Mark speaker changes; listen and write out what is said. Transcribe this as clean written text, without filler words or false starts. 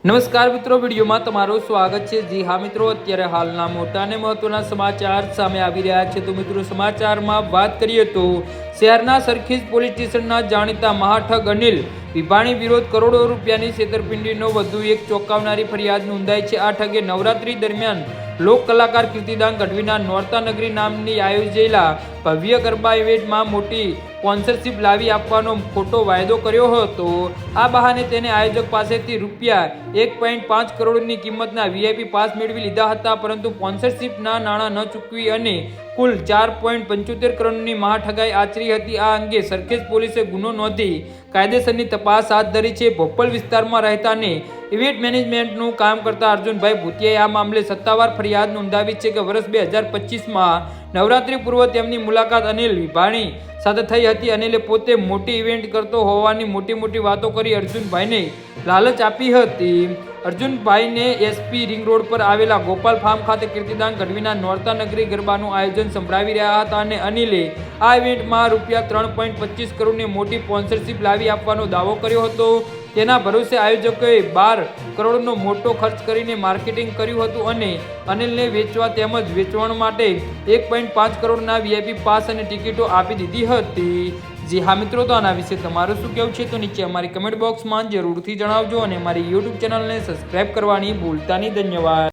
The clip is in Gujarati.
Speaker 1: નમસ્કાર મિત્રો, વિડીયોમાં તમારું સ્વાગત છે। જી હા મિત્રો, અત્યારે હાલના મોટા અને મહત્વના સમાચાર સામે આવી રહ્યા છે। તો મિત્રો, સમાચારમાં વાત કરીએ તો શહેરના સરખેજ પોલીસ સ્ટેશનના જાણીતા મહાઠગ અનિલ વિભાણી વિરુદ્ધ કરોડો રૂપિયાની છેતરપિંડીનો વધુ એક ચોંકાવનારી ફરિયાદ નોંધાઈ છે। આ ઠગે નવરાત્રી દરમિયાન લોક કલાકાર કીર્તિદાન ગઢવીના નોરતા નગરી નામની આયોજેલા ભવ્ય ગરબા ઇવેન્ટમાં મોટી સ્પોન્સરશિપ લાવી આપવાનો ખોટો વાયદો કર્યો હતો। આ બહાને તેને આયોજક પાસેથી રૂપિયા 1.5 કરોડની કિંમતના વીઆઈપી પાસ મેળવી લીધા હતા, પરંતુ સ્પોન્સરશિપના નાણાં ન ચૂકવી અને કુલ 4.75 કરોડની મહાઠગાઈ આચરી હતી। આ અંગે સરખેજ પોલીસે ગુનો નોંધી કાયદેસરની તપાસ હાથ ધરી છે। ભોપલ વિસ્તારમાં રહેતા ને ઇવેન્ટ મેનેજમેન્ટનું કામ કરતા અર્જુનભાઈ ભૂતિયાએ આ મામલે સત્તાવાર ફરિયાદ નોંધાવી છે કે વર્ષ 2025માં નવરાત્રી પૂર્વ તેમની મુલાકાત અનિલ વિભાણી સાથે થઈ હતી। અનિલે પોતે મોટી ઇવેન્ટ કરતો હોવાની મોટી વાતો કરી અર્જુનભાઈને લાલચ આપી હતી। અર્જુનભાઈને એસપી રિંગ રોડ પર આવેલા ગોપાલ ફાર્મ ખાતે કીર્તિદાન ગઢવીના નોરતા નગરી ગરબાનું આયોજન સંભળાવી રહ્યા હતા અને અનિલે આ ઇવેન્ટમાં રૂપિયા 3.25 કરોડની મોટી સ્પોન્સરશિપ લાવી આપવાનો દાવો કર્યો હતો। તેના ભરોસે આયોજકોએ 12 કરોડનો મોટો ખર્ચ કરીને માર્કેટિંગ કર્યું હતું અને અનિલને વેચવા તેમજ વેચવાણ માટે 1.5 કરોડના વીઆઈપી પાસ અને ટિકિટો આપી દીધી હતી। જી હા મિત્રો, તો આના વિશે તમારું શું કહેવું છે તો નીચે અમારી કમેન્ટ બોક્સમાં જરૂરથી જણાવજો અને અમારી યુટ્યુબ ચેનલને સબસ્ક્રાઇબ કરવાની ભૂલતા નહીં। ધન્યવાદ।